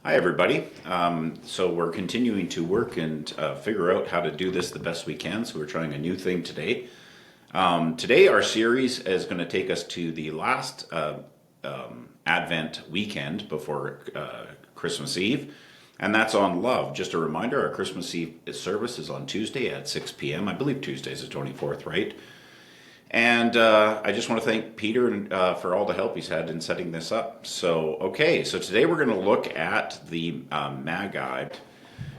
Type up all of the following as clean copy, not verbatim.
Hi, everybody. So we're continuing to work and figure out how to do this the best we can. So we're trying a new thing today. Today, our series is going to take us to the last Advent weekend before Christmas Eve, and that's on love. Just a reminder, our Christmas Eve service is on Tuesday at 6 p.m. I believe Tuesday is the 24th, right? And I just want to thank Peter for all the help he's had in setting this up. So today we're going to look at the Magi.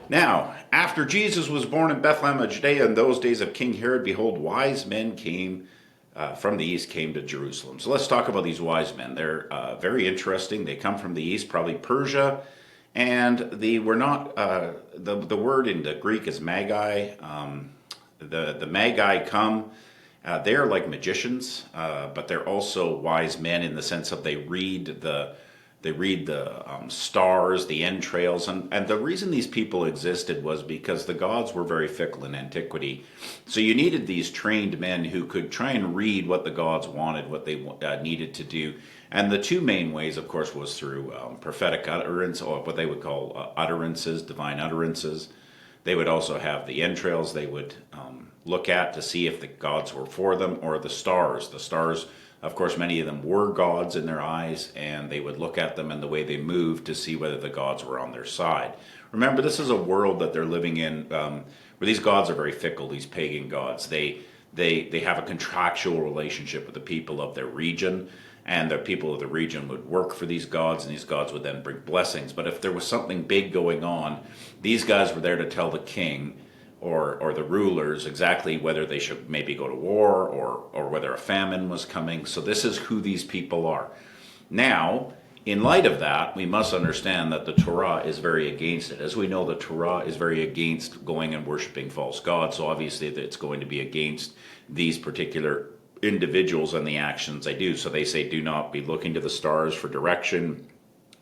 Now, after Jesus was born in Bethlehem of Judea in those days of King Herod, behold, wise men came from the east, came to Jerusalem. So let's talk about these wise men. They're very interesting. They come from the east, probably Persia, and they were not. The word in the Greek is magi. The magi come. They're like magicians, but they're also wise men in the sense of they read the stars, the entrails, and the reason these people existed was because the gods were very fickle in antiquity. So you needed these trained men who could try and read what the gods wanted, what they needed to do. And the two main ways, of course, was through prophetic utterance, or what they would call utterances, divine utterances. They would also have the entrails they would look at to see if the gods were for them, or the stars. The stars, of course, many of them were gods in their eyes, and they would look at them and the way they moved to see whether the gods were on their side. Remember, this is a world that they're living in where these gods are very fickle, these pagan gods. They have a contractual relationship with the people of their region, and the people of the region would work for these gods, and these gods would then bring blessings. But if there was something big going on, these guys were there to tell the king or the rulers exactly whether they should maybe go to war or whether a famine was coming. So this is who these people are. Now, in light of that, we must understand that the Torah is very against it. As we know, the Torah is very against going and worshiping false gods. So obviously it's going to be against these particular individuals and the actions they do. So they say, do not be looking to the stars for direction,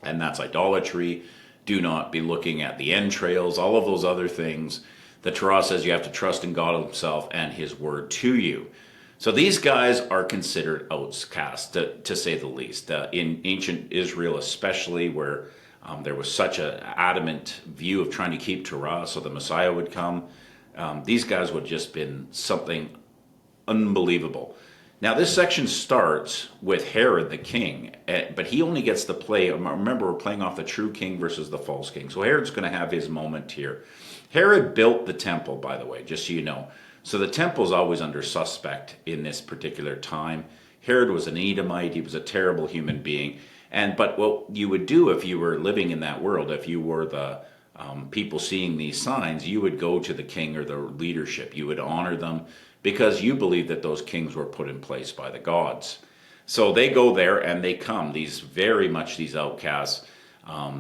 and that's idolatry. Do not be looking at the entrails, all of those other things. The Torah says you have to trust in God himself and his word to you. So these guys are considered outcasts, to say the least. In ancient Israel especially, where there was such an adamant view of trying to keep Torah so the Messiah would come, these guys would just been something unbelievable. Now this section starts with Herod the king, but he only gets to play, remember we're playing off the true king versus the false king. So Herod's going to have his moment here. Herod built the temple, by the way, just so you know. So the temple is always under suspect in this particular time. Herod was an Edomite. He was a terrible human being. But what you would do if you were living in that world, if you were the people seeing these signs, you would go to the king or the leadership. You would honor them because you believe that those kings were put in place by the gods. So they go there and they come, these outcasts,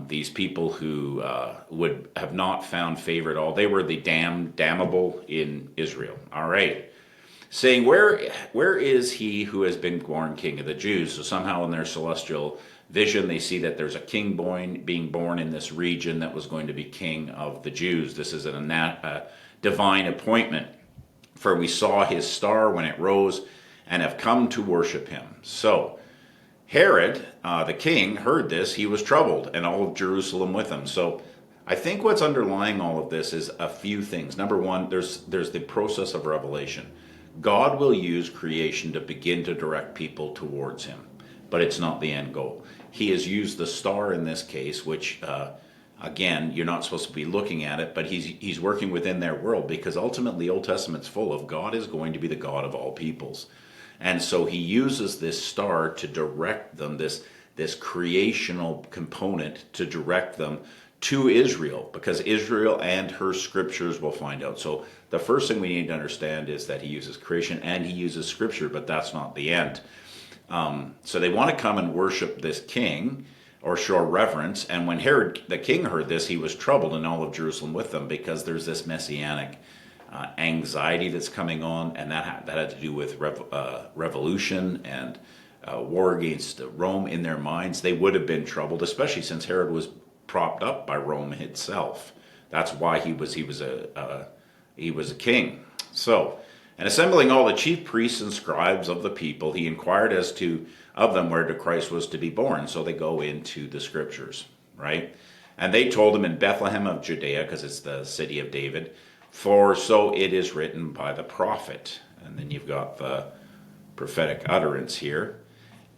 these people who would have not found favor at all. They were the damnable in Israel. All right. Saying, where is he who has been born king of the Jews? So somehow in their celestial vision, they see that there's a king being born in this region that was going to be king of the Jews. This is a divine appointment. For we saw his star when it rose and have come to worship him. So Herod, the king, heard this. He was troubled, and all of Jerusalem with him. So I think what's underlying all of this is a few things. Number one, there's the process of revelation. God will use creation to begin to direct people towards him, but it's not the end goal. He has used the star in this case, which, again, you're not supposed to be looking at it, but he's working within their world, because ultimately the Old Testament's full of God is going to be the God of all peoples. And so he uses this star to direct them, this creational component to direct them to Israel, because Israel and her scriptures will find out. So the first thing we need to understand is that he uses creation and he uses scripture, but that's not the end. So they want to come and worship this king or show reverence. And when Herod the king heard this, he was troubled, and all of Jerusalem with them, because there's this messianic anxiety that's coming on, and that had to do with revolution and war against Rome in their minds. They would have been troubled, especially since Herod was propped up by Rome itself. That's why he was a king. So, and assembling all the chief priests and scribes of the people, he inquired of them where the Christ was to be born. So they go into the scriptures, right? And they told him, in Bethlehem of Judea, because it's the city of David, for so it is written by the prophet. And then you've got the prophetic utterance here.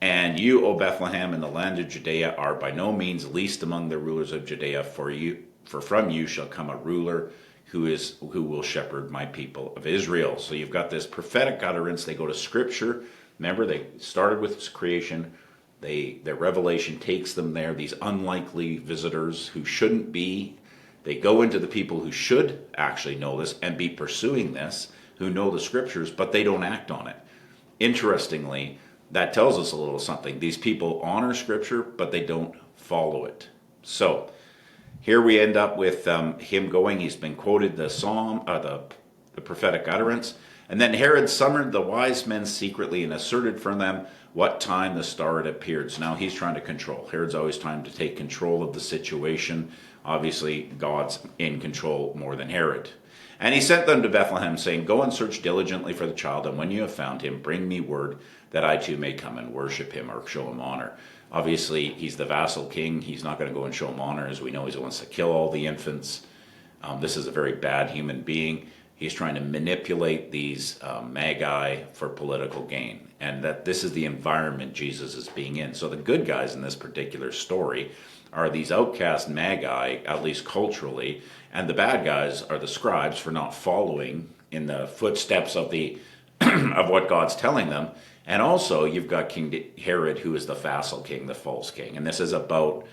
And you, O Bethlehem, in the land of Judea, are by no means least among the rulers of Judea, for from you shall come a ruler who will shepherd my people of Israel. So you've got this prophetic utterance. They go to Scripture. Remember, they started with creation. Their revelation takes them there. These unlikely visitors who shouldn't be. They go into the people who should actually know this and be pursuing this, who know the Scriptures, but they don't act on it. Interestingly, that tells us a little something. These people honor Scripture, but they don't follow it. So here we end up with him going. He's been quoted the psalm, the prophetic utterance. And then Herod summoned the wise men secretly and asserted from them what time the star had appeared. So now he's trying to control. Herod's always trying to take control of the situation. Obviously, God's in control more than Herod. And he sent them to Bethlehem, saying, go and search diligently for the child, and when you have found him, bring me word that I too may come and worship him or show him honor. Obviously, he's the vassal king. He's not going to go and show him honor. As we know, he wants to kill all the infants. This is a very bad human being. He's trying to manipulate these magi for political gain. And that this is the environment Jesus is being in. So the good guys in this particular story are these outcast magi, at least culturally, and the bad guys are the scribes for not following in the footsteps of the of what God's telling them. And also you've got King Herod, who is the vassal king, the false king. And this is about,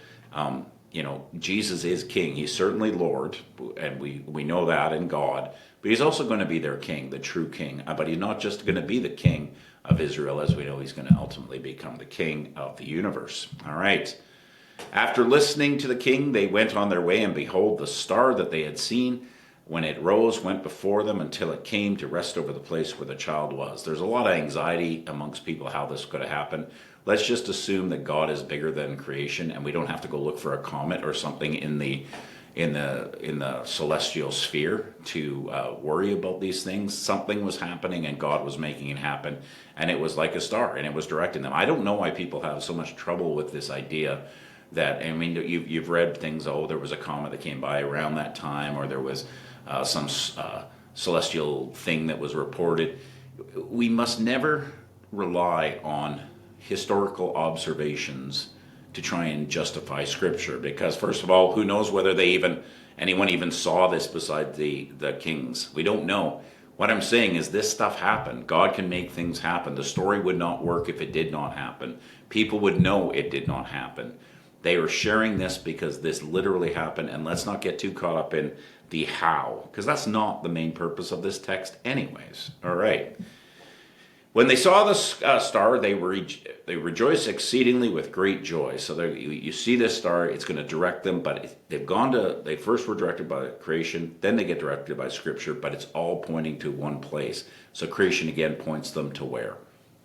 Jesus is king. He's certainly Lord, and we know that in God. But he's also going to be their king, the true king. But he's not just going to be the king of Israel. As we know, he's going to ultimately become the king of the universe. All right. After listening to the king, they went on their way, and behold, the star that they had seen, when it rose, went before them until it came to rest over the place where the child was. There's a lot of anxiety amongst people how this could have happened. Let's just assume that God is bigger than creation, and we don't have to go look for a comet or something in the celestial sphere to worry about these things. Something was happening, and God was making it happen, and it was like a star, and it was directing them. I don't know why people have so much trouble with this idea that, I mean, you've read things, there was a comet that came by around that time, or there was some celestial thing that was reported. We must never rely on historical observations to try and justify Scripture, because first of all, who knows whether anyone even saw this beside the kings? We don't know. What I'm saying is this stuff happened. God can make things happen. The story would not work if it did not happen. People would know it did not happen. They are sharing this because this literally happened, and let's not get too caught up in the how, because that's not the main purpose of this text anyways. All right. When they saw the star, they rejoiced exceedingly with great joy. So you see this star, it's going to direct them, but they first were directed by creation, then they get directed by Scripture, but it's all pointing to one place. So creation again points them to where?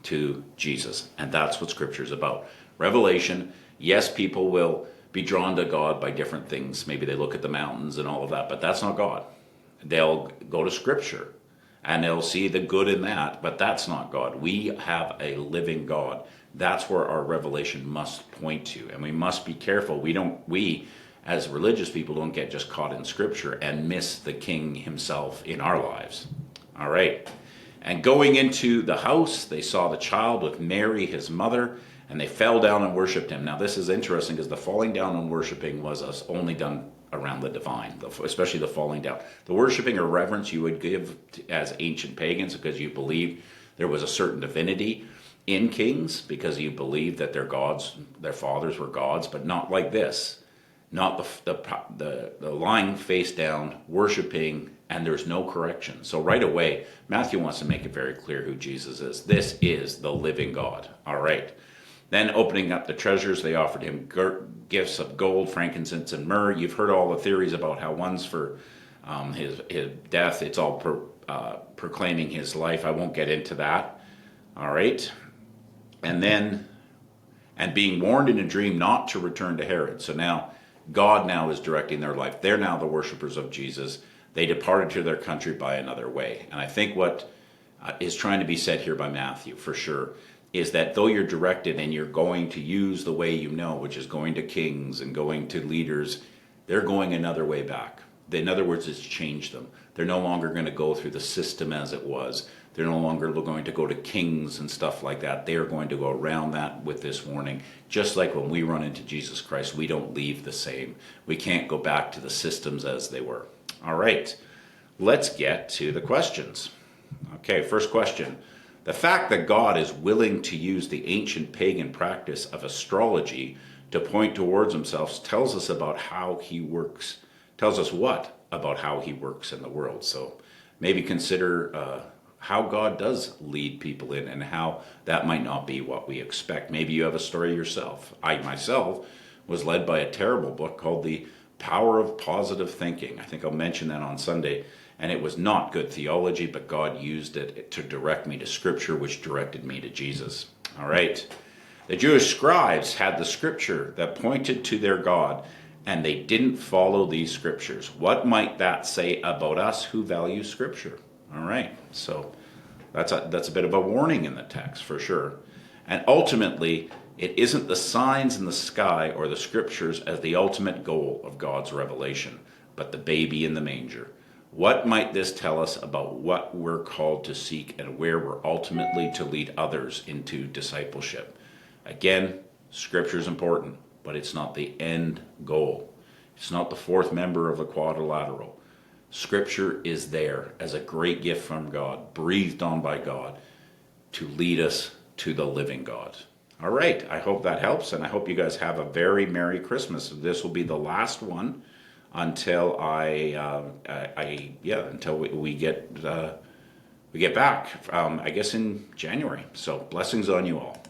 To Jesus. And that's what Scripture is about. Revelation, yes, people will be drawn to God by different things. Maybe they look at the mountains and all of that, but that's not God. They'll go to Scripture, and they'll see the good in that, but that's not God. We have a living God. That's where our revelation must point to, and we must be careful. We as religious people don't get just caught in Scripture and miss the King himself in our lives. All right. And going into the house, they saw the child with Mary, his mother, and they fell down and worshipped him. Now this is interesting, because the falling down and worshiping was only done around the divine, especially the falling down. The worshiping or reverence you would give as ancient pagans, because you believed there was a certain divinity in kings, because you believed that their gods, their fathers were gods, but not like this. Not the lying face down, worshiping, and there's no correction. So right away, Matthew wants to make it very clear who Jesus is. This is the living God. All right. Then opening up the treasures, they offered him gifts of gold, frankincense, and myrrh. You've heard all the theories about how one's for his death. It's all proclaiming his life. I won't get into that. All right. And being warned in a dream not to return to Herod. So now God now is directing their life. They're now the worshipers of Jesus. They departed to their country by another way. And I think what is trying to be said here by Matthew, for sure, is that though you're directed and you're going to use the way you know, which is going to kings and going to leaders, They're going another way back. In other words, it's changed them. They're no longer going to go through the system as it was. They're no longer going to go to kings and stuff like that. They are going to go around that with this warning. Just like when we run into Jesus Christ, we don't leave the same. We can't go back to the systems as they were. All right, let's get to the questions. Okay, first question. The fact that God is willing to use the ancient pagan practice of astrology to point towards himself tells us about how he works. Tells us what about how he works in the world. So maybe consider how God does lead people in and how that might not be what we expect. Maybe you have a story yourself. I myself was led by a terrible book called The Power of Positive Thinking. I think I'll mention that on Sunday. And it was not good theology, but God used it to direct me to Scripture, which directed me to Jesus. All right. The Jewish scribes had the Scripture that pointed to their God, and they didn't follow these Scriptures. What might that say about us who value Scripture? All right. So that's a bit of a warning in the text, for sure. And ultimately, it isn't the signs in the sky or the Scriptures as the ultimate goal of God's revelation, but the baby in the manger. What might this tell us about what we're called to seek and where we're ultimately to lead others into discipleship? Again, Scripture is important, but it's not the end goal. It's not the fourth member of a quadrilateral. Scripture is there as a great gift from God, breathed on by God, to lead us to the living God. All right, I hope that helps, and I hope you guys have a very Merry Christmas. This will be the last one until until we get back. I guess in January. So blessings on you all.